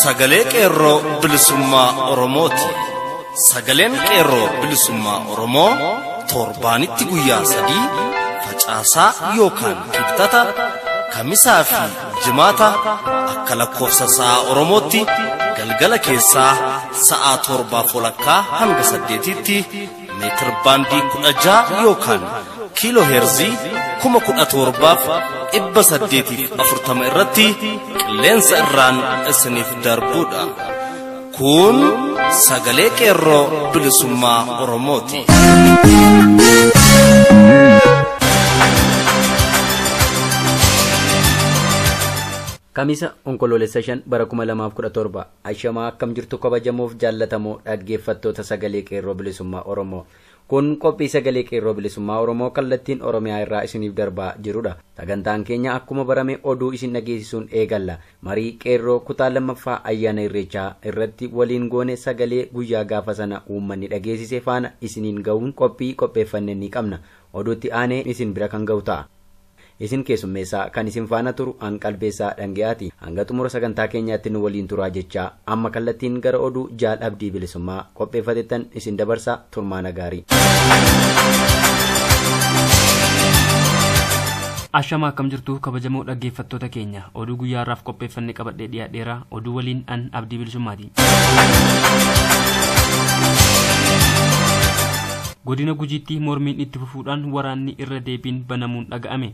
sagalee qeerroo bilisummaa Oromooti. Sagaleen qeerroo bilisummaa Oromoo torbaanitti guyyaa 3 facaasaa yookaan kibxata kamisaa fi jimaata akka lakkoofsa sa'a Oromootti galgala keessaa sa'a 7:00 hanga 8tti meetir baandii 16 yookaan kiiloo heerzii 17,840 irratti qilleensa irraan isiniif darbuudha. Kun sagalee qeerroo bilisummaa Oromooti. Kamisa onkoloolessa 5 bara 2017 ashamaa akkam jirtu kabajamuuf jaallatamoo dhaggeeffattoota sagalee qeerroo bilisummaa Oromoo. Kun qophii sagalee qeerroo bilisummaa Oromoo kallattiin Oromiyaa irraa isiniif darbaa jirudha. Sagantaan keenya akkuma barame oduu isin dhageessisuun eegalla. Marii qeerroo kutaa lammaffaa ayyaana irreechaa irratti waliin goone sagalee guyyaa gaafa sana uummanni dhageessise faana isiniin ga'uun qophii qopheeffannee ni qabna. Oduutti aanee isin bira kan ga'u ta'a. Isin keessummeessaa kan isin faana turu Qalbeessaa Dhange'aati. Hanga xumura sagantaa keenyaatti nu waliin turaa jechaa amma kallattiin gara oduu Jaal Abdii Bilisummaa qopheeffatettan isin dabarsaa turmaana gaarii. Ashama akkam jirtu kabajamoo dhaggeeffattoota keenya. Oduu guyyaa irraaf qopheeffannee qabadhee dhiyaadheera. Oduu waliin an Abdii Bilisummaati. Godina Gujiitti mormiin itti fufuudhaan waraanni irra deebiin banamuun dhaga'ame.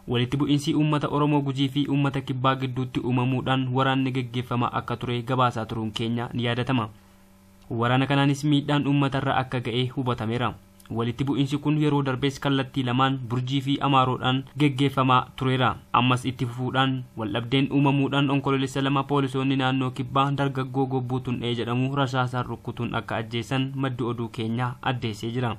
Walitti bu'iinsi uummata Oromoo Gujii fi uummata Kibbaa gidduutti uumamuudhaan waraanni gaggeeffamaa akka ture gabaasaa turuun keenya ni yaadatama. Waraana kanaanis miidhaan uummatarra akka ga'e hubatameera. Walitti bu'iinsi kun yeroo darbees kallattii lamaan Burjii fi Amaaroodhaan gaggeeffamaa tureera. Ammas itti fufuudhaan waldhabdeen uumamuudhaan onkoloolessa 2 poolisoonni naannoo Kibbaa dargaggoo Gobbuu Tun'ee jedhamu rasaasaan rukkutuun akka ajjeesan maddi oduu keenya addeessee jira.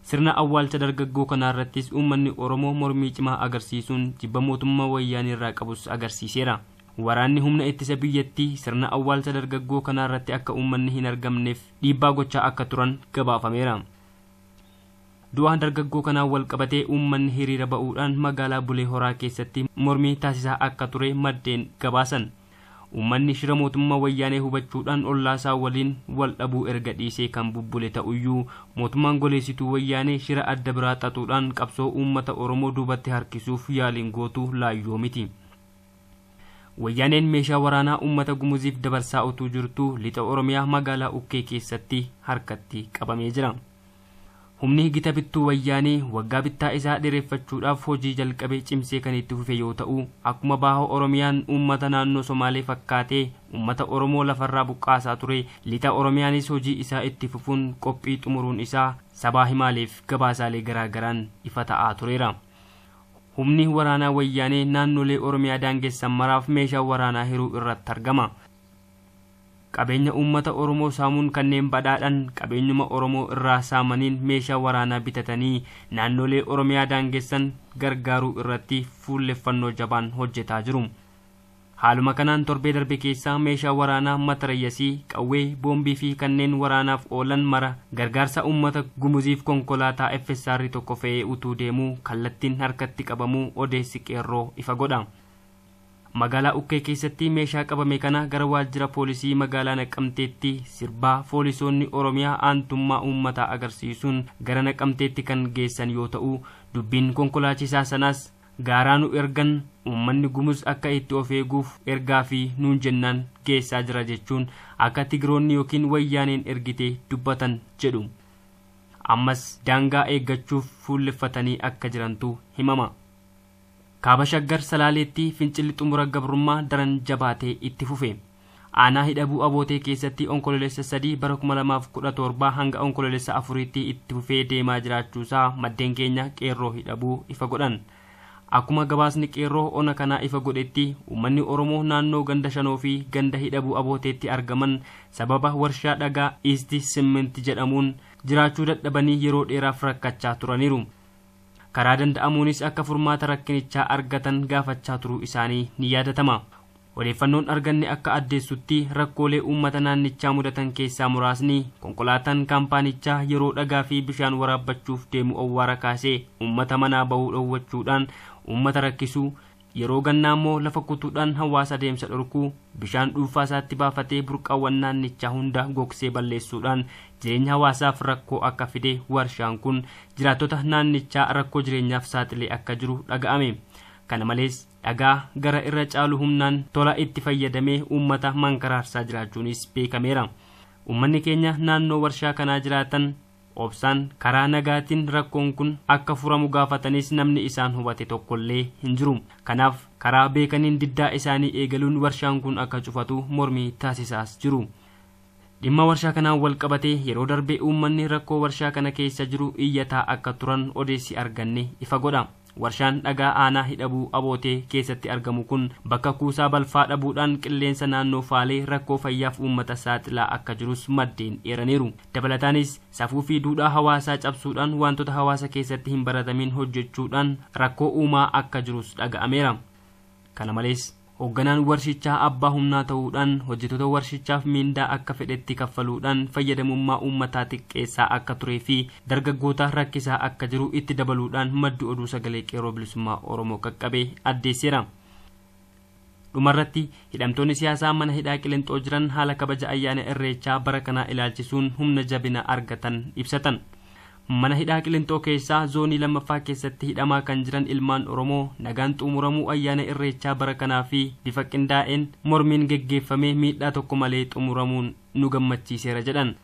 Sirna awwaalcha dargaggoo kanarrattis uummanni Oromoo mormii cimaa agarsiisuun jibba mootummaa wayyaanii irraa qabus agarsiiseera. Waraanni humna ittisa biyyattii sirna awwaalcha dargaggoo kanarratti akka uummanni hin argamneef dhiibbaa gochaa akka turan gabaafameera. Du'aan dargaggoo kanaan wal qabatee uummanni hiriira ba'uudhaan magaalaa Bulee Horaa keessatti mormii taasisaa akka ture maddeen gabaasan. Uummanni shira mootummaa wayyaanee hubachuudhaan ollaasaa waliin wal dhabuu erga dhiisee kan bubbule ta'uyyuu mootummaan goleessituu wayyaanee shira adda biraa xaxuudhaan qabsoo uummata Oromoo duubatti harkisuuf yaaliin gootu laayyoo miti. Wayyaaneen meeshaa waraanaa uummata Gumuziif dabarsaa utuu jirtu lixa Oromiyaa magaalaa Ukkee keessatti harkatti qabamee jira. Humni gita bittuu wayyaanee waggaa bittaa isaa dheereffachuudhaaf hojii jalqabee cimsee kan itti fufe yoo ta'u akkuma baha Oromiyaan uummata naannoo Somaalee fakkaatee uummata Oromoo lafarraa buqqaasaa ture lixa Oromiyaanis hojii isaa itti fufuun qophii xumuruun isaa sabaa himaaleef gabaasaalee garaagaraan ifa ta'aa tureera. Humni waraanaa wayyaanee naannolee Oromiyaa daangessan maraaf meeshaa waraanaa hiruu irratti argama. Qabeenya uummata Oromoo saamuun kanneen badhaadhan qabeenyuma Oromoo irraa saamaniin meeshaa waraanaa bitatanii naannolee Oromiyaa daangessan gargaaruu irratti fuulleffannoo jabaan hojjetaa jiru. Haaluma kanaan torbee darbe keessaa meeshaa waraanaa matarayyasii, qawwee, boombii fi kanneen waraanaaf oolan mara gargaarsa uummata Gumuziif konkolaataa FSR tokko fe'ee utuu deemuu kallattiin harkatti qabamuu odeessi qeerroo ifa godha. Magaalaa Ukkee keessatti meeshaa qabame kana gara waajjira poolisii magaalaa Naqamteetti sirbaa poolisoonni Oromiyaa aantummaa uummataa agarsiisuun gara Naqamteetti kan geessan yoo ta'u dubbiin konkolaachisaa sanaas gaaraanu ergan uummanni Gumuz akka itti of eeguuf ergaa fi nuun jennaan geessaa jira jechuun akka Tigiroonni yookiin wayyaaneen ergite dubbatan jedhu. Ammas daangaa eeggachuuf fuulleffatanii akka jirantu himama. Kaaba Shaggar Salaaleetti fincilli xumura gabrummaa daran jabaatee itti fufe. Aanaa hidhabuu abootee keessatti onkoloolessa 3 bara 2017 hanga onkoloolessa 4tti itti fufee deemaa jiraachuusaa maddeen keenya qeerroo hidhabuu ifa godhan. Akkuma gabaasni qeerroo ona kanaa ifa godhetti uummanni Oromoo naannoo ganda Shanoo fi ganda hidhabuu abooteetti argaman sababa warshaa dhagaa East Cement jedhamuun jiraachuu dadhabanii yeroo dheeraaf rakkachaa turaniiru. Karaa danda'amuunis akka furmaata rakkinichaa argatan gaafachaa turuu isaanii ni yaadatama. Odeeffannoon arganne akka addeessutti rakkoolee uummata naannichaa mudatan keessaa muraasni konkolaataan kaampaanichaa yeroo dhagaa fi bishaan waraabbachuuf deemu owwaara kaasee uummata manaa bahuu dhowwachuudhaan uummata rakkisuu yeroo gannaa immoo lafa kutuudhaan hawaasa deemsa dhorkuu bishaan dhuunfaa isaatti baafatee burqaawwan naannichaa hunda gogsee balleessuudhaan jireenya hawaasaaf rakkoo akka fide warshaan kun jiraattota naannichaa rakkoo jireenyaaf saaxilee akka jiru dhaga'ame. Kana malees dhagaa gara irra caalu humnaan tola itti fayyadamee uummata mankaraarsaa jiraachuunis beekameera. Uummanni keenya naannoo warshaa kanaa jiraatan obsaan karaa nagaatiin rakkoon kun akka furamu gaafatanis namni isaan hubate tokkollee hin jiru. Kanaaf karaa beekaniin diddaa isaanii eegaluun warshaan kun akka cufatu mormii taasisaas jiru. Dhimma warshaa kanaan wal qabatee yeroo darbee uummanni rakkoo warshaa kana keessa jiru iyyataa akka turan odeessi arganne ifa godha. Warshaan dhagaa aanaa hidhabuu abootee keessatti argamu kun bakka kuusaa balfaa dhabuudhaan qilleensa naannoo faalee rakkoo fayyaaf uummata saaxilaa akka jirus maddeen eeraniiru. Dabalataanis safuu fi duudhaa hawaasaa cabsuudhaan wantoota hawaasa keessatti hin baratamin hojjechuudhaan rakkoo uumaa akka jirus dhaga'ameera. Kana malees hoogganaan warshichaa abbaa humnaa ta'uudhaan hojjettoota warshichaaf miindaa akka fedhetti kaffaluudhaan fayyadamummaa uummataa xiqqeessaa akka turee fi dargaggoota rakkisaa akka jiru itti dabaluudhaan maddu oduu sagalee qeerroo bilisummaa Oromoo qaqqabee addeesseera. Dhumarratti hidhamtoonni siyaasaa mana hidhaa Qilixoo jiran haala kabaja ayyaana Irreechaa bara kanaa ilaalchisuun humna jabina argatan ibsatan. Mana hidhaa Qilixoo keessaa zoonii lammaffaa keessatti hidhamaa kan jiran ilmaan Oromoo nagaan xumuramuu ayyaana Irreechaa bara kanaa fi bifa qindaa'een mormiin geggeeffamee miidhaa tokko malee xumuramuun nu gammachiiseera jedhan.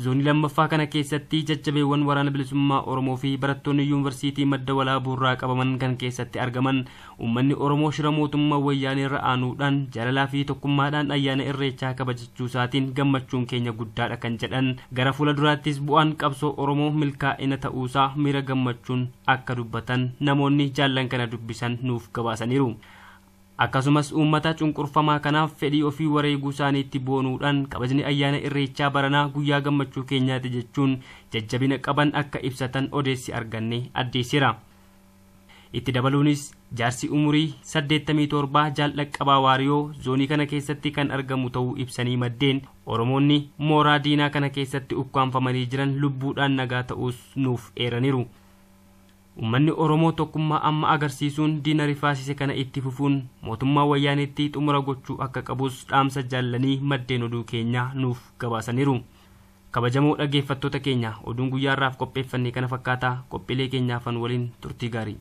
Zoonii lammaffaa kana keessatti jajjabeewwan waraana bilisummaa Oromoo fi barattoonni yuunivarsiitii Madda Walaabuu irraa qabaman kan keessatti argaman uummanni Oromoo shira mootummaa wayyaanee irra aanuudhaan jaalalaa fi tokkummaadhaan ayyaana Irreechaa kabajachuu isaatiin gammachuun keenya guddaadha kan jedhan. Gara fuula duraattis bu'aan qabsoo Oromoo milkaa'ina ta'uusaa miira gammachuun akka dubbatan namoonni jaallan kana dubbisan nuuf gabaasaniiru. Akkasumas uummata cunqurfamaa kanaaf fedhii ofii wareeguu isaaniitti boonuudhaan kabajni ayyaana Irreechaa baranaa guyyaa gammachuu keenyaati jechuun jajjabina qaban akka ibsatan odeessi arganne addeesseera. Itti dabaluunis jaarsi umurii 87 Jaal-Dhaqqabaa Waariyoo zoonii kana keessatti kan argamu ta'uu ibsanii maddeen Oromoonni mooraa diinaa kana keessatti ukkaanfamanii jiran lubbuudhaan nagaa ta'uus nuuf eeraniiru. Uummanni Oromoo tokkummaa amma agarsiisuun diina rifaasise kana itti fufuun mootummaa wayyaaneetti xumura gochuu akka qabus dhaamsa jaallanii maddeen oduu keenya nuuf gabaasaniiru. Kabajamoo dhaggeeffattoota keenya oduun guyyaarraaf qopheeffannee kana fakkaata. Qophiilee keenyaafan waliin turtii gaarii.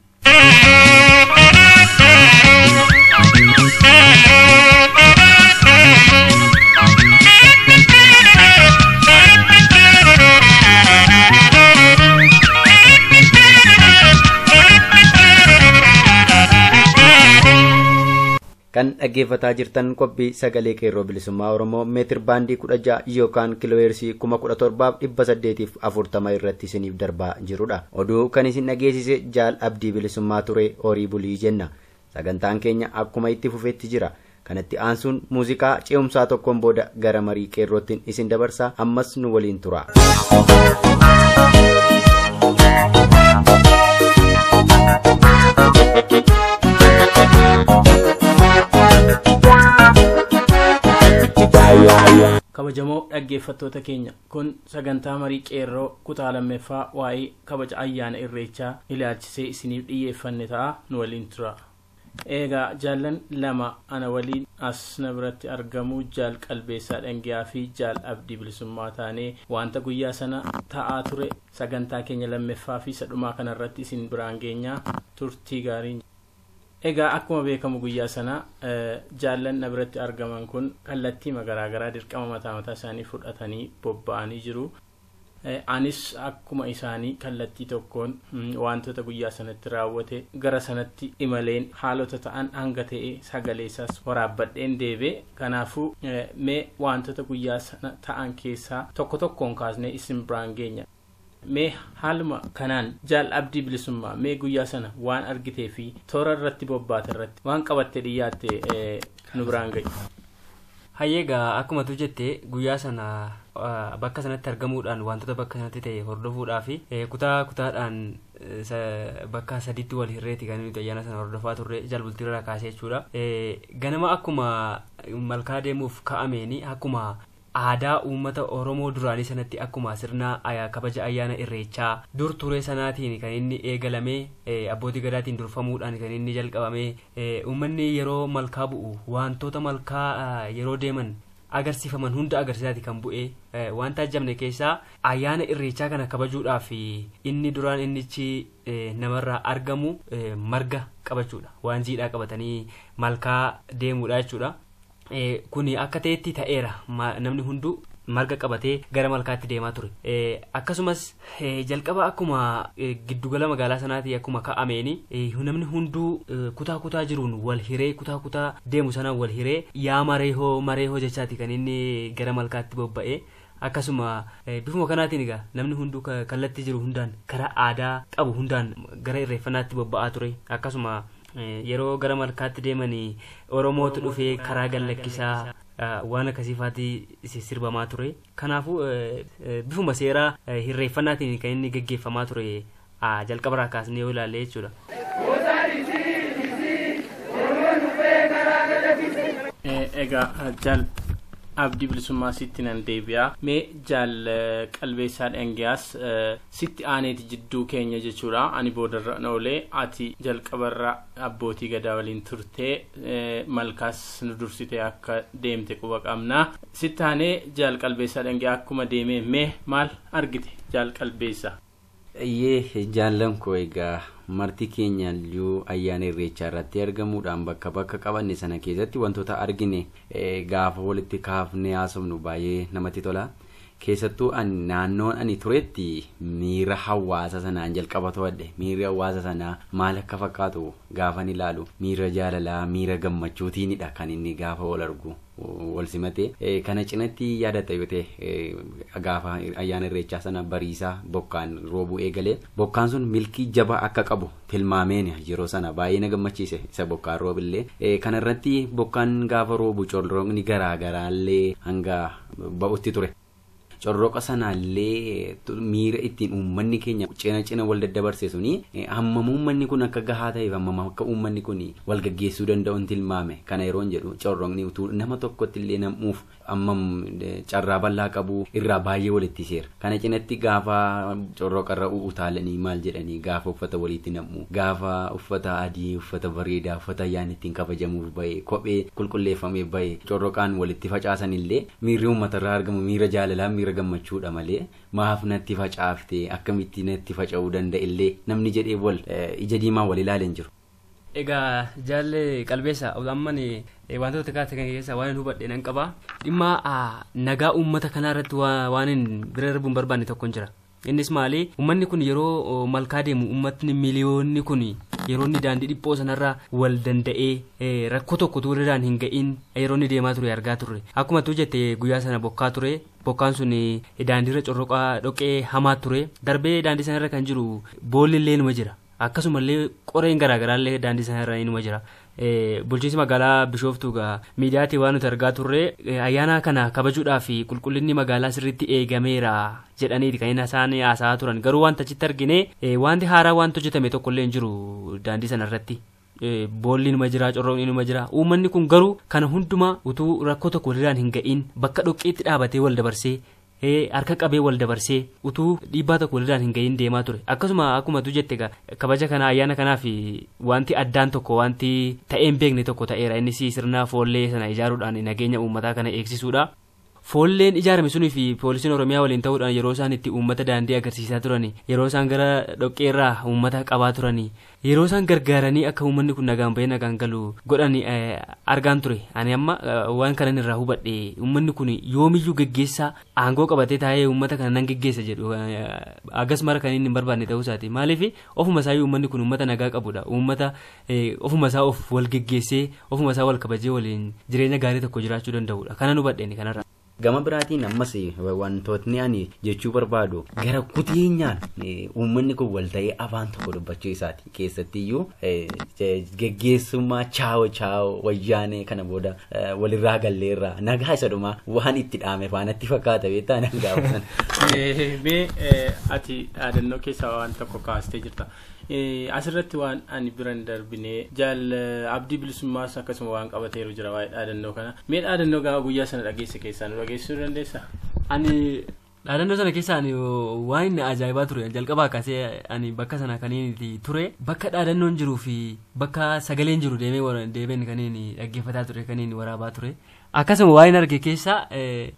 Kan dhaggeeffataa jirtan qophii sagalee qeerroo bilisummaa Oromoo meetir baandii 16 yookaan kiilooheerzii 17,840 irratti isiniif darbaa jirudha. Oduu kan isin dhageessise Jaal Abdii Bilisummaa ture horii bulii jenna. Sagantaan keenya akkuma itti fufetti jira. Kanatti aansuun muuziqaa ce'umsaa tokkoon booda gara marii qeerrootiin isin dabarsa. Ammas nu waliin tura. Kabajamoo dhaggeeffattoota keenya kun sagantaa marii qeerroo kutaa lammaffaa waa'ee kabaja ayyaana Irreechaa ilaalchisee isiniif dhiyyeeffanne ta'a. Nu waliin tura. Eegaa jaallan lama ana waliin as na biratti argamu Jaal Qalbeessaa Dhangiyaa fi Jaal Abdii Bilisummaa taanee wanta guyyaa sana ta'aa ture sagantaa keenya lammaffaa fi sadhumaa kanarratti isin biraan geenyaa turtii gaariin. Egaa akkuma beekamu guyyaa sana jaallan na biratti argaman kun kallattii garaagaraa dirqama mataa isaanii fudhatanii bobba'anii jiru. Anis akkuma isaanii kallattii tokkoon wantoota guyyaa sanatti raawwate gara sanatti imaleen haalota ta'an hanga ta'e sagaleessas waraabbadheen deebee. Kanaafuu mee wantoota guyyaa sana ta'an keessaa tokko tokkoon kaasnee isin biraan geenya. Mee haaluma kanaan Jaal Abdii Bilisummaa mee guyyaa sana waan argitee fi toora irratti bobbaate irratti waan qabattee dhiyaatte nu biraan ga'i. Hayyeegaa akkuma tu jette guyyaa sana bakka sanatti argamuudhaan wantoota bakka sanatti ta'e hordofuudhaa fi kutaadhaan bakka sadiitti wal hirreeti kan nuti ayyaana sana hordofaa turre jalbultii irraa kaasee jechuudha. Ganama akkuma malkaa deemuuf ka'ameeni akkuma aadaa uummata Oromoo duraanii sanatti akkuma sirna kabaja ayyaana irreechaa dur ture sanaatiin kan inni eegalame abbootii gadaatiin durfamuudhaan kan inni jalqabame uummanni yeroo malkaa bu'u wantoota malkaa yeroo deeman agarsiifaman hunda agarsiisaati kan bu'ee wanta ajjabne keessaa ayyaana irreechaa kana kabajuudhaaf inni duraan innichi namarraa argamu marga qabachuudha waan jiidhaa qabatanii malkaa deemuudha jechuudha. Kuni akka ta'etti ta'eera namni hunduu marga qabatee gara malkaatti deemaa ture. Akkasumas jalqaba akkuma giddugala magaalaa sanaatti akkuma ka'ameeni namni hunduu kutaa jiruun wal hiree kutaa deemu sanaan wal hiree yaa mareehoo jechaati kan inni gara malkaatti bobba'ee. Akkasuma bifuma kanaatiin egaa namni hunduu kallattii jiru hundaan karaa aadaa qabu hundaan gara irreeffannaatti bobba'aa ture. Akkasuma yeroo gara malkaatti deemanii Oromootu dhufee karaa gallakkisaa waan akkasiifaatii sirbamaa ture. Kanaafuu bifuma seeraa irreeffannaatiin kan inni gaggeeffamaa ture jalqabarraa kaasnee yoo ilaalle jechuudha. Egaa jaal abdii bilisummaa sitti nan deebi'a. Mee jaal qalbeessaa dhangaas sitti aaneeti jidduu keenya jechuudha. Ani boodarra oolee ati jalqabarra abbootii gadaa waliin turtee malkaas nu dursitee akka deemte quba qabna. Sitti aanee jaal qalbeessaa dhangaa akkuma deemee mee maal argite jaal qalbeessaa? Iyyee jaallan koo egaa marti keenya iyyuu ayyaana irreechaa irratti argamuudhaan bakka qabanne sana keessatti wantoota argine gaafa walitti kaafnee haasofnu baay'ee namatti tola. Keessattuu naannoon ani turetti miira hawaasa sanaan jalqaba to'adhe. Miirri hawaasa sanaa maal akka fakkaatu gaafa ni ilaalu miira jaalalaa miira gammachuutiinidha kan inni gaafa wal argu wal simate. Kana cinatti yaadata yoo ta'e gaafa ayyaana irreechaa sana bariisaa bokkaan roobuu eegalee bokkaan sun milkii jaba akka qabu tilmaameen yeroo sana baay'ee na gammachiise isa bokkaan roobillee. Kana irratti bokkaan gaafa roobu corroqni garaagaraallee hanga ba'utti ture. Corroqa sanaallee miira ittiin uummanni keenya cina wal daddabarse suni hammam uummanni kun akka gahaa ta'eef hammam akka uummanni kun wal gaggeessuu danda'uun tilmaame. Kana yeroon jedhu corroqni utuu nama tokkotti illee namuuf hammam carraa bal'aa qabu irraa baay'ee walitti seera. Kana cinatti gaafa corroqarra utaalanii maal jedhanii gaafa uffata walitti namu gaafa uffata adii uffata bareedaa uffata ayyaana ittiin kabajamuuf bahe kophee qulqulleeffamee bahe corroqaan walitti facaasan illee miirri uummatarraa argamu miira jaalalaa miira gammachuudha malee maaf natti facaafte akkamitti natti faca'uu danda'a illee namni jedhee wal ija diimaa wal ilaaleen jiru. Egaa jaalle qalbeessa amman wantoota kaate kan keessa waan hubadhe nan qaba. Dhimma nagaa uummata kanaa irratti waan bira darbuun barbaanne tokko jira. Innis maali uummanni kun yeroo malkaa deemu uummatni miliyoonni kun yeroo inni daandii dhiphoo sanarraa wal danda'ee rakkoo tokko tuuraan hin ga'in yeroo inni deemaa ture argaa turre. Akkuma tu jette guyyaa sana bokkaa ture. Bokkaan sun daandiirra corroqaa dhoqee hamaa ture. Darbee daandii sanarra kan jiru boolli illee numa jira. Akkasumallee qoreen garaagaraallee daandii sanarra numa jira. Bulchiinsi magaalaa Bishooftuu miidiyaatti waan nuti argaa turre ayyaana kana kabajuudhaaf qulqullinni magaalaa sirriitti eegameera jedhaniiti kan isaan haasa'aa turan. Garuu wanta achitti argine wanti haaraa wanta hojjetame tokkollee hin jiru daandii sanarratti. Boolli numa jira corroqni numa jira. Uummanni kun garuu kana hundumaa utuu rakkoo tokko walirraan hin ga'in bakka dhoqqeetti dhaabatee wal dabarsee harka qabee wal dabarsee utuu dhiibbaa tokko walirraan hin gahin deemaa ture. Akkasuma akkuma tu jette kabaja kana ayyaana kanaaf wanti addaan tokko wanti ta'een beekne tokko ta'eera. Innis sirna foollee sana ijaaruudhaan nageenya uummataa kana eegsisuudha. Foolleen ijaarame sunii fi poolisiin Oromiyaa waliin ta'uudhaan yeroo isaan itti uummata daandii agarsiisaa turani yeroo isaan gara dhoqqeerraa uummata qabaa turani yeroo isaan gargaaranii akka uummanni kun nagaan bahee nagaan galu godhani argaan ture. Ani amma waan kanan irraa hubadhe uummanni kun yoomiyyuu geggeessaa aangoo qabatee taa'ee uummata kana nan geggeessa jedhu agas mara kan inni hin barbaanne ta'uu isaati. Maaliif ofuma isaa uummanni kun uummata nagaa qabudha. Uummata ofuma isaa of wal geggeessee ofuma isaa wal kabajee waliin jireenya gaarii tokko jiraachuu danda'udha. Kanan hubadhe kanarra. Gama biraatiin ammas wantootni ani jechuu barbaadu gara kuteenyaan uummanni kun wal ta'ee afaan tokko dubbachuu isaati. Keessattiyyuu geggeessummaa chaawo wayyaanee kana booda walirraa galleerraa nagaa isa dhumaa waan itti dhaame faanatti fakkaata beektaa nan gaafatan. Mee ati dhaadannoo keessaa waan tokko kaastee jirta. asirratti waan ani biran darbine jaal abdii bilisummaas akkasuma waan qabateeru jira waa'ee dhaadannoo kana mee dhaadannoo gaafa guyyaa sana dhageesse keessaa nu dhageessuu dandeessaa? Ani dhaadannoo sana keessaa waan ajaa'ibaa ture jalqabaa kaasee ani bakka sana kaniin ture bakka dhaadannoon jiruu fi bakka sagaleen jiru deemeen kaniin dhaggeeffataa ture kaniin waraabaa ture. Akkasuma waan arge keessaa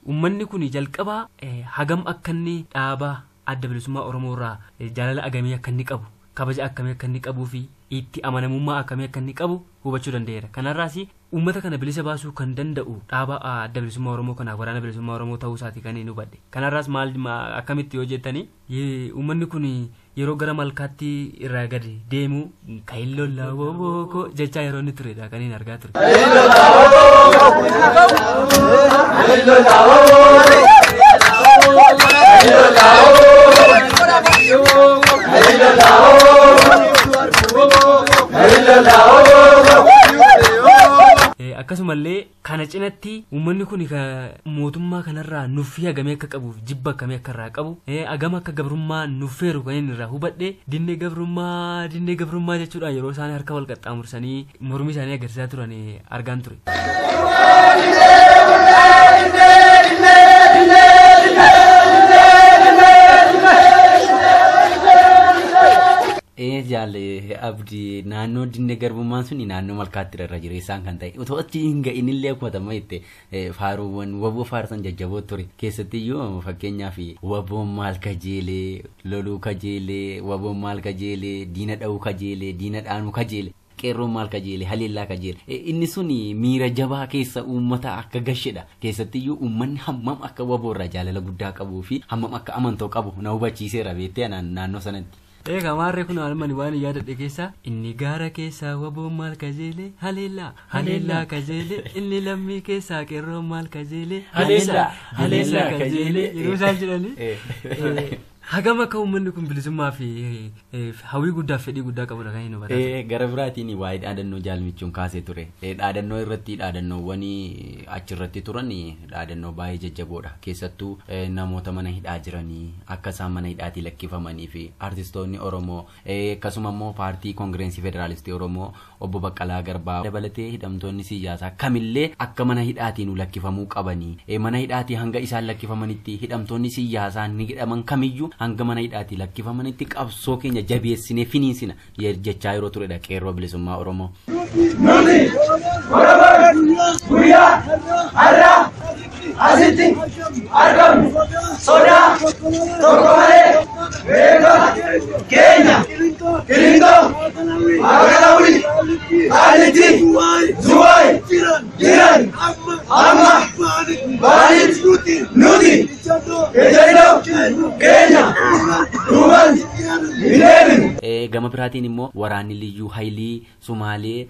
uummanni kun jalqabaa hagam akka inni dhaabaa adda bilisummaa Oromoo irraa jaalala agamii akka inni qabu kabaja akkamii akka inni qabuu fi itti amanamummaa akkamii akka inni qabu hubachuu danda'eera. Kanarraas uummata kana bilisa baasuu kan danda'u dhaaba adda bilisummaa Oromoo kanaaf waraana bilisummaa Oromoo ta'uu isaati kan inni hubadhe. Kanarraas maal akkamitti yoo jettanii uummanni kun yeroo gara malkaatti irraa gadi deemu kaayilloon laawoo jechaa yeroo inni turedha kan inni argaa ture. Akkasumallee kana cinatti uummanni kun mootummaa kanarraa nuffii hagamee akka qabuuf jibba akkamii akka irraa qabu agama akka gabrummaa nuffeeru kan inni irraa hubadhe dinnee gabrummaa jechuudha yeroo isaan harka wal qaxxaamursanii mormii isaanii agarsiisaa turan argaan ture. Jaalle abdii naannoo dinnee garbummaan suni naannoo malkaatti irra jireessaan kan ta'e utoo achi hin ga'inillee akkuma itti faaruuwwan waboo faarsan jajjaboo ture keessattiyyuu fakkeenyaaf waboon maal kajeelee loluu kajeelee waboon maal kajeelee diina dha'uu kajeelee diina dhaanuu kajeelee qeerroon maal kajeelee haleellaa kajeelee inni suni miira jabaa keessa uummata akka gashedha keessattiyyuu uummanni hammam akka waboo irraa jaalala guddaa qabuu fi hammam akka amantoo qabu na hubachiiseera beektee naannoo sanatti. Maarree kun almani waan yaadadhe keessa inni gaara keessa waboon maal kajeelee haleellaa kajeelee inni lammii keessa qeerroon maal kajeelee haleellaa kajeelee yeroo isaan jedhani hagam akka uummanni kun bilisummaa fi hawwii guddaa fedhii guddaa qabudha kan inni hubatu. Gara biraatiin waa'ee dhaadannoo jaalmichuun kaasee ture dhaadannoo irratti dhaadannoowwan achirratti turan dhaadannoo baay'ee jajjaboodha keessattuu namoota mana hidhaa jiranii akka isaan mana hidhaatii lakkifamanii fi artistoonni Oromoo akkasuma immoo paartii koongirensii federaalistii Oromoo obbo Baqqalaa Garbaa dabalatee hidhamtoonni siyaasaa kamillee akka mana hidhaatiin lakkifamuu qabanii mana hidhaatii hanga isaan lakkifamanitti hidhamtoonni siyaasaa ni hidhaman kamiyyuu hanga mana hidhaatii lakkifamanitti qabsoo keenya jabeessinee finiinsina jechaa yeroo turedha qeerroo bilisummaa Oromoo. Guyyaa har'aa asitti argamu sodaa tokko malee beekama keenya Kilintoo Magaalawuli Alitti Zuwaay jiran amma baalitti nuti ejjennoo keenya duuban hin deebinu. Gama biraatiin immoo waraanni liyyuu haayilii Sumaalee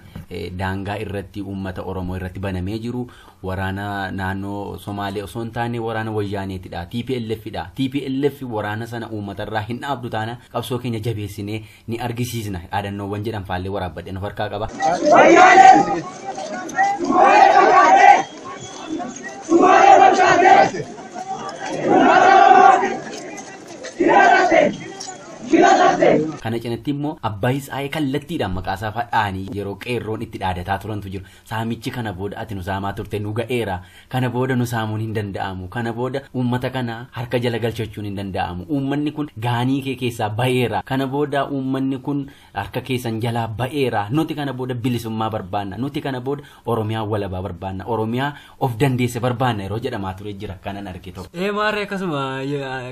daangaa irratti uummata Oromoo irratti banamee jiru waraana naannoo Somaalee osoo hin taane waraana wayyaaneetidha TPLFidha. TPLF waraana sana uummatarraa hin dhaabdu taana qabsoo keenya jabeessinee ni argisiisna dhaadannoowwan jedhan faallee waraabbadhe of harkaa qaba. Kana cinatti immoo Abbaay Tsaayee kallattiidhaan maqaa isaa fadhaanii yeroo qeerroon itti dhaadataa turantu jiru. Saamichi kana booda ati nu saamaa turte nu ga'eera. Kana booda nu saamuun hin danda'amu. Kana booda uummata kana harka jala galchachuun hin danda'amu. Uummanni kun gaanii kee keessaa ba'eera. Kana booda uummanni kun harka keessan jalaa ba'eera. Nuti kana booda bilisummaa barbaanna. Nuti kana booda Oromiyaa walabaa barbaanna. Oromiyaa of dandeesse barbaanna yeroo jedhamaa ture jira kanan arge tokko. Maarree akkasuma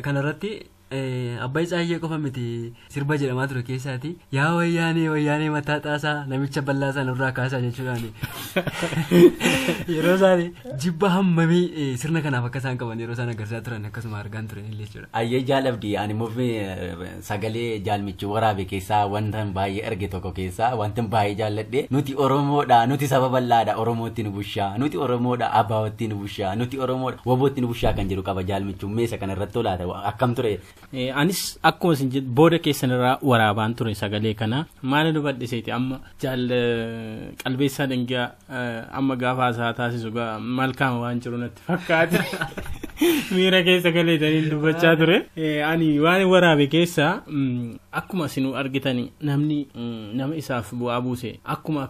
kanarratti Abbaay Tsaayee qofa miti sirba jedhamaa ture keessaati yaa wayyaanee mataa xaasaa namicha bal'aasaa nurraa kaasaa jechuudhaan yeroo isaan jibba hammamii sirna kanaaf akka isaan qaban yeroo isaan agarsiisaa turan akkasuma argaan turan illee jechuudha. Ayyee jaalabdi ani immoo sagalee jaalmichuu waraabe keessaa wanta baay'ee arge tokko keessaa wanta baay'ee jaalladhe nuti Oromoodha nuti saba bal'aadha Oromootti nu bushaa nuti Oromoodha Abaawootti nu bushaa nuti Oromoodha Wabootti nu bushaa kan jedhu qaba jaalmichuun meesa kanarratti tolaata akkam ture. Anis akkuma isin jedhu booda keessanirraa waraabaan ture sagalee kana maal nu badhiseeti amma jaal qalbeessaa dangaa amma gaafa haasaa taasisu malkaama waan jiru natti fakkaata. miira keessa galeetanii dubbachaa ture. Ani waan waraabe keessa akkuma isin argitanii namni nama isaaf bu'aa buuse akkuma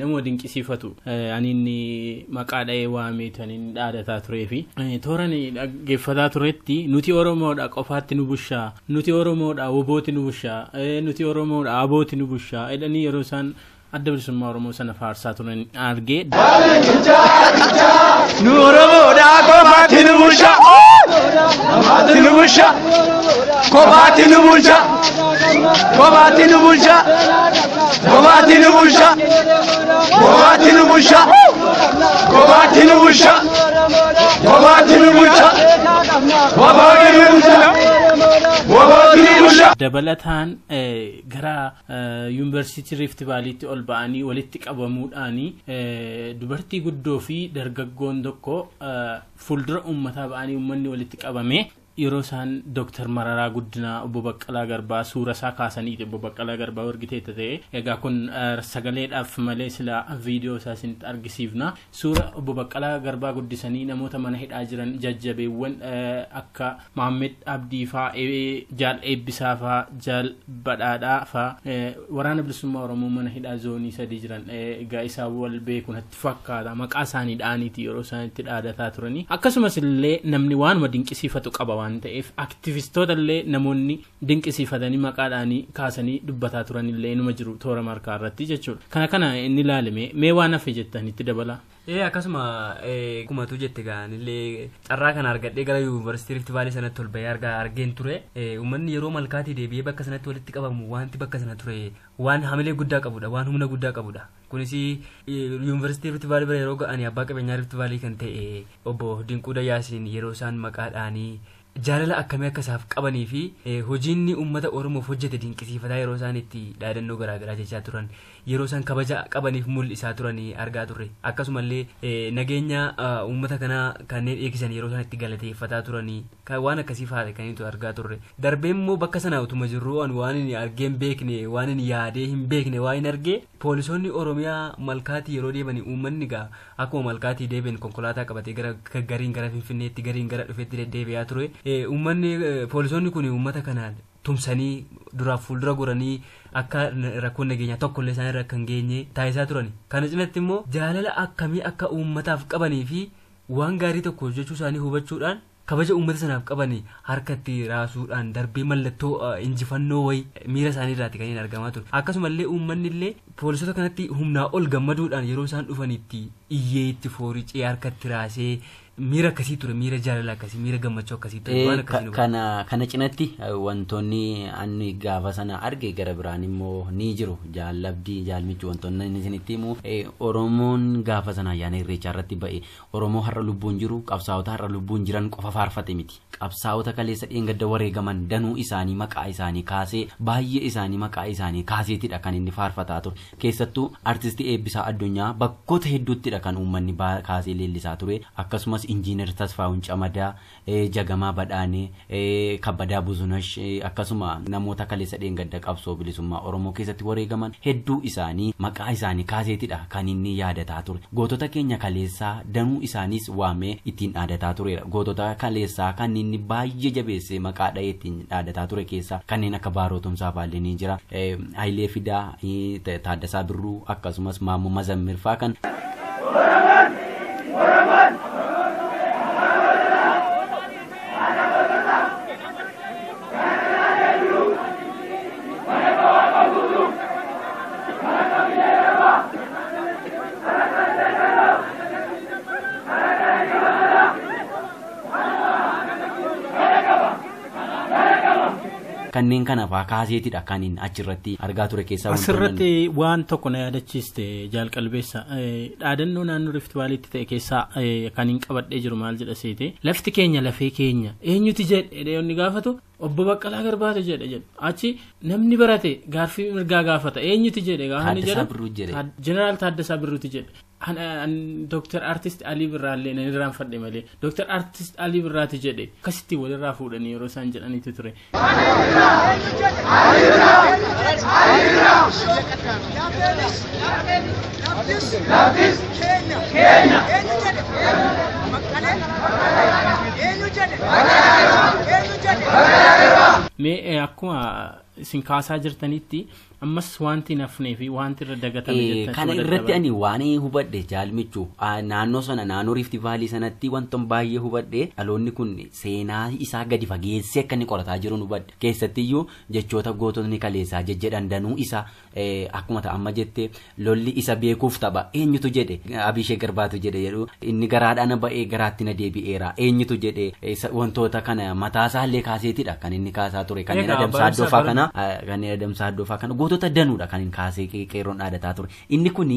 nama dinqisiifatu ani inni maqaa dha'ee waameetanii dhaadataa turee fi tooran dhaggeeffataa turetti nuti Oromoodha qofaatti nu bushaa, nuti Oromoodha wobooti nu bushaa, nuti Oromoodha abooti nu bushaa jedhanii yeroo isaan adda bilisummaa Oromoo sana faarsaa turan argee. Nu Oromoodha qofaatti nu bushaa, qofaatti nu bushaa, qofaatti nu bushaa, qofaatti nu bushaa, qofaatti nu bushaa, qofaatti nu bushaa, qofaatti nu bushaa, qofaatti nu bushaa, qofaatti nu bushaa, qofaatti nu bushaa. Dabalataan gara Yuunivarsiitii Rift Vaaliitti ol ba'anii walitti qabamuudhaani dubartii guddoo fi dargaggoon tokko fuuldura uummataa ba'anii uummanni walitti qabame yeroo isaan Dr. Mararaa Guddinaa Obbo Baqqalaa Garbaa suura isaa kaasaniiti. Obbo Baqqalaa Garbaa wargitee ta'e egaa kun sagaleedhaaf malee sila viidiyoo isaa isinitti argisiifna. Suura Obbo Baqqalaa Garbaa guddisanii namoota mana hidhaa jiran jajjabeewwan akka Mahammed Abdii faa, Jaal Eebbisaa faa, Jaal Badhaadhaa faa waraana bilisummaa Oromoo mana hidhaa zoonii 3 jiran egaa isaa wal beeku natti fakkaata. Maqaa isaanii dhaaniiti yeroo isaan itti dhaadataa turanii. Akkasumas illee namni waanuma dinqisiifatu qaba waan ta'eef aktivistoota illee namoonni dinqisiifatanii maqaadhaanii kaasanii dubbataa turan illee inuma jiru toora markaa irratti jechuudha. Kana inni ilaalame mee waan hafe jettanitti dabala. Akkasuma kumatu jette gaanillee carraa kana argadhee gara Yuunivarsiitii Rift Vaalii sanatti ol bahee argeen ture. Uummanni yeroo malkaatii deebi'ee bakka sanatti walitti qabamu wanti bakka sana ture waan hamilee guddaa qabudha, waan humna guddaa qabudha. Kunis Yuunivarsiitii Rift Vaalii bira yeroo ga'anii abbaa qabeenyaa Rift Vaalii kan ta'e obbo Dinquu Dayyaasiin yeroo isaan maqaadhaanii jaalala akkamii akka isaaf qabanii fi hojiinni uummata Oromoof hojjete dinqisiifataa yeroo isaan itti dhaadannoo garaagaraa jechaa turan yeroo isaan kabaja qabaniif mul'isaa turanii argaa turre. Akkasumallee nageenya uummata kanaa kanneen eegsisan yeroo isaan itti galateeffataa turanii waan akkasii faate kaniitu argaa turre. Darbee immoo bakka sana utuma jirru waan inni argee hin beekne, waan inni yaadee hin beekne waan inni argee poolisoonni Oromiyaa malkaatii yeroo deebanii uummanni gaa akkuma malkaatii deebiin konkolaataa qabatee gariin gara Finfinneetti gariin gara dhufeetti deddeebi'aa ture. Uummanni poolisoonni kun uummata kanaan tumsanii duraaf fuuldura goranii akka rakkoon nageenyaa tokkollee isaan irra kan geenye taasisaa turani. Kana cinatti immoo jaalala akkamii akka uummataaf qabanii fi waan gaarii tokko hojjechuu isaanii hubachuudhaan kabaja uummata sanaaf qabanii harkatti raasuudhaan darbee mallattoo injifannoo wayi miira isaanii irraati kan hin argamaa ture. Akkasumallee uummanni illee poolisota kanatti humnaa ol gammaduudhaan yeroo isaan dhufanitti iyyee itti fooricee harkatti raasee miira akkasii ture, miira jaalala akkasii, miira gammachuu akkasii ture waan akkasii. Kana cinatti wantoonni ani gaafa sana arge gara biraan immoo ni jiru. Jaalabdii jaalmichu wantoonni inni isinitti himu Oromoon gaafa sana ayyaana irreechaa irratti ba'e Oromoo har'a lubbuun jiru qabsaa'ota har'a lubbuun jiran qofa faarfate miti. Qabsaa'ota kaleessa dheengadda wareegaman danuu isaanii maqaa isaanii kaasee baay'ee isaanii maqaa isaanii kaaseetidha kan inni faarfataa ture. Keessattuu artistii Eebbisaa Addunyaa bakkoota hedduuttidha kan uummanni kaasee leellisaa ture. Akkasumas Injiinar Tasfaa'uun Camadaa, Jagamaa Badhaanee, Kabbadaa Buzunash akkasuma namoota kaleessa dheengadda qabsoo bilisummaa Oromoo keessatti wareegaman hedduu isaanii maqaa isaanii kaaseetidha kan inni yaadataa ture. Gootota keenya kaleessaa danuu isaaniis waamee ittiin dhaadataa tureera. Gootota kaleessaa kan inni baay'ee jabeessee maqaa dha'ee ittiin dhaadataa ture keessaa kanneen akka Baaroo Tumsaa faallee ni jira. Hayilee Fidaa, Taaddasaa Birruu akkasumas Maammoo Mazammir faa kan kanneen kana faa kaaseetidha kan inni achirratti argaa ture keessaa asirratti waan tokko na yaadachiiste jaalqalbeessa dhaadannoo naannoo Rift Vaaliitti ta'e keessaa kan hin qabadhee jiru maal jedha seete lafti keenya lafee keenya eenyuti jedhe inni gaafatu Obbo Baqqalaa Garbaatu jedhe achi namni barate gaaffii mirgaa gaafata eenyuti jedhe gaafani jedhe Jeneraal Taaddasaa Birruuti jedhe Dr. Artist Ali Birraallee nan irraan fadhe malee Dr. Artist Ali Birraati jedhe akkasitti walirraa fuudhanii yeroo isaan jedhaniitu ture. Kenya mee akkuma isin kaasaa jirtanitti ammas wanti nafnee fi wanti irra dagatame jettan kana irratti ani waan hubadhe jaalmichu naannoo sana naannoo Rift Valley sanatti wantoon baay'ee hubadhe dhaloonni kun seenaa isaa gadi fageessee akka inni qorataa jiru hubadhe keessattiyyuu jechoota gootonni kaleessaa jedhan danuu isa akkuma amma jette lolli isa beekuuf tapha eenyutu jedhe Abishee Garbaatu jedhe jedhu inni garaadhaan ba'ee garaatti na deebi'eera eenyutu jedhe wantoota kana mataasaa illee kaaseetidha kan inni kaasaa ture kan inni adamsaa doofaa kana gootota danuudha kan inni kaasee qeerroon dhaadataa ture inni kuni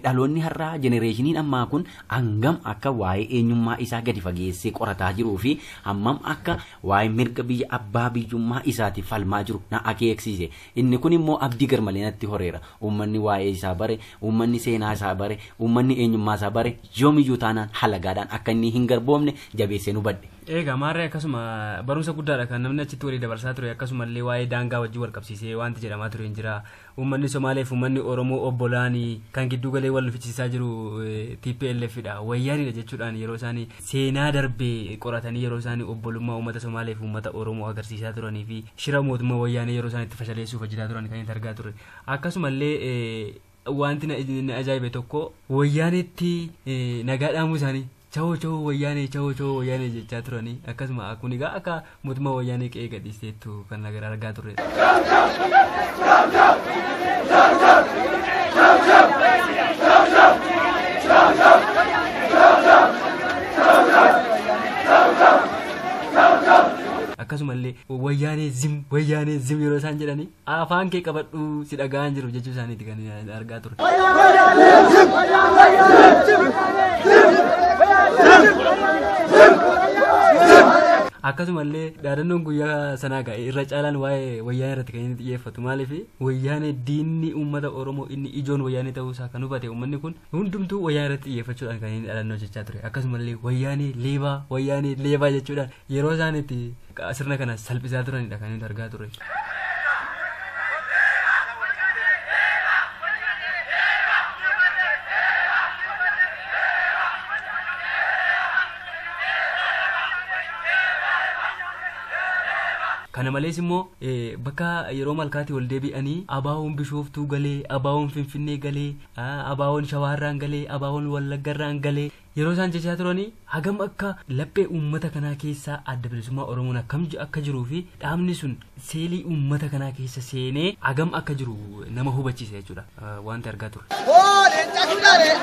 dhaloonni har'aa jenereeshiniin ammaa kun hangam akka waa'ee eenyummaa isaa gadi fageessee qorataa jiruu fi hammam akka waa'ee mirga biyya abbaa biyyummaa isaatiif falmaa jiru na akeeksise inni kun immoo abdii garmalee natti horeera uummanni waa'ee isaa bare uummanni seenaa isaa bare uummanni eenyummaa isaa bare yoomiyyuu taanaan halagaadhaan akka inni hin garboomne jabeessee nu badhe. Egaa maarree akkasuma barumsa guddaadha kan namni achitti walii dabarsaa ture akkasuma illee waa'ee daangaa wajjin wal qabsiisee wanti jedhamaa ture hin jira uummanni Somaalee fi uummanni Oromoo obbolaanii kan gidduu galee wal fichisiisaa jiru TPLFdha wayyaanidha jechuudhaan yeroo isaanii seenaa darbee qoratanii yeroo isaanii obbolummaa uummata Somaalee fi uummata Oromoo agarsiisaa turanii fi shira mootummaa wayyaanee yeroo isaanii itti fashaleessuuf hojjetaa turan kan itti argaa ture akkasuma illee wanti na ajaa'ibe tokko wayyaanetti nagaa dhaamuu isaanii Chao wayyaanee jechaa turanii akkasuma kun egaa akka mootummaa wayyaanee qe'ee gadhiisteettu kan nagar argaa turre. Akkasumallee wayyaanee zim yeroo isaan jedhanii afaan kee qabadhu si dhagaan jiru jechuu isaaniiti kan argaa turre. Akkasumallee dhaadannoon guyyaa sanaa ga'e irra caalaan waa'ee wayyaanee irratti kan inni xiyyeeffatu maaliif wayyaanee diinni uummata Oromoo inni ijoon wayyaanee ta'uu isaa kan hubate uummanni kun hundumtuu wayyaanee irratti xiyyeeffachuudhaan kan inni dhaadannoo jechaa ture akkasumallee wayyaanee leebaa jechuudhaan yeroo isaan itti sirna kana salphisaa turanidha kan inni argaa ture. Kana malees immoo bakka yeroo malkaatti wal deebi'anii abaawoon Bishooftuu galee abaawoon Finfinnee galee abaawoon Shawaarraan galee abaawoon Wallaggarraan galee yeroo isaan jechaa turanii hagam akka laphee uummata kanaa keessaa adda bilisummaa Oromoon akkam akka jiruu fi dhaabni sun seelii uummata kanaa keessa seenee hagam akka jiru nama hubachiisa jechuudha wanti argaa turre.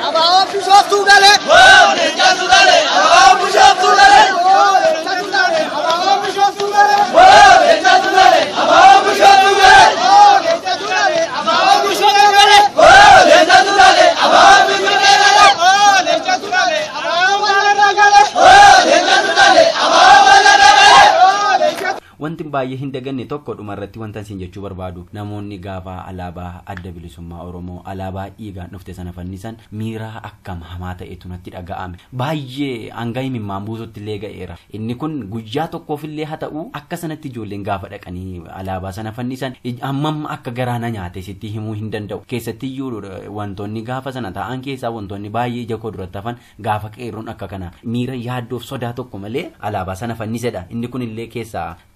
Abaawoon Bishooftuu galee abaawoon Bishooftuu galee abaawoon Bishooftuu galee wanti baay'ee hin daganne tokko dhumarratti wanta isin jechuu barbaadu namoonni gaafa alaabaa adda bilisummaa Oromoo alaabaa dhiigaan dhufte sana fannisan miiraa akkam hamaa ta'etu natti dhaga'ame baay'ee hanga himimmaan buusutti illee ga'eera inni kun guyyaa tokkoof illee haa ta'u akka sanatti ijoolleen gaafa dhaqanii alaabaa sana fannisan hammam akka garaana nyaate sitti himuu hin danda'u keessattiyyuu wantoonni gaafa sana ta'an keessaa wantoonni baay'ee ija koo duratti hafan gaafa qeerroon akka kana miira yaaddoof sodaa tokko malee alaabaa sana fannisedha inni kun illee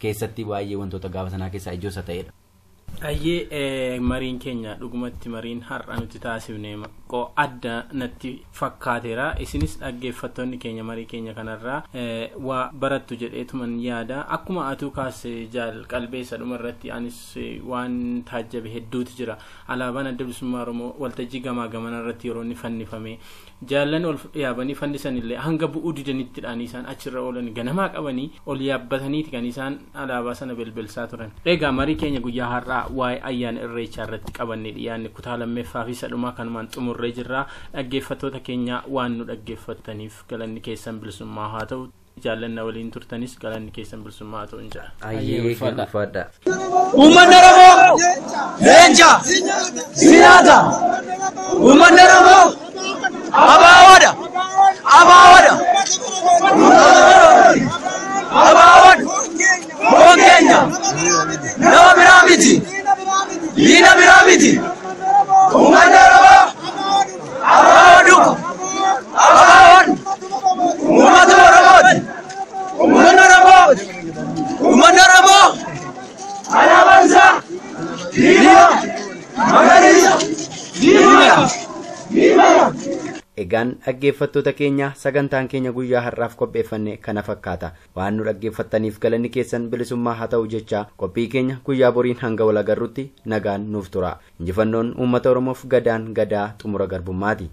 keessatti baay'ee wantoota gaafa sanaa keessaa ijoo isa ta'edha. Ayyee mariin keenya dhugumatti mariin har'a nuti taasifne qoo adda natti fakkaateera isinis dhaggeeffattoonni keenya marii keenya kanarraa waa barattu jedheetuman yaada akkuma atuu kaase jaal qalbeessa dhumarratti anis waan taajjabe hedduutu jira alaabaan adda bilisummaa Oromoo waltajjii gamaa gamanarratti yeroo inni fannifame jaallan ol yaabanii fannisan illee hanga bu'uu didanittidhaan isaan achirra oolan ganamaa qabanii ol yaabbataniiti kan isaan alaabaa sana belbelsaa turan. Egaa marii keenya guyyaa har'aa waa'ee ayyaana irreechaa irratti qabannee dhiyaanne kutaa lammeeffaa fi sadhumaa kanumaan xumurree jirra dhaggeeffattoota keenya waan nu dhaggeeffattaniif galanni keessan bilisummaa haa ta'u jaallanna waliin turtanis galanni keessan bilisummaa haa ta'u injaa. Ayyee fadha. Uummanni Oromoo leenca sinaata uummanni Oromoo abaawoodha foon keenya nama biraa miti diina biraa miti uummanni Oromoo abaawoodha abaawoon uummata Oromooti uummanni Oromoo egaan dhaggeeffattoota keenya sagantaan keenya guyyaa har'aaf qopheeffanne kana fakkaata waan nu dhaggeeffattaniif galanni keessan bilisummaa haa ta'u jecha qophii keenya guyyaa boriin hanga wal agarrutti nagaan nuuf tura injifannoon uummata oromoof gadaan gadaa xumura garbummaati.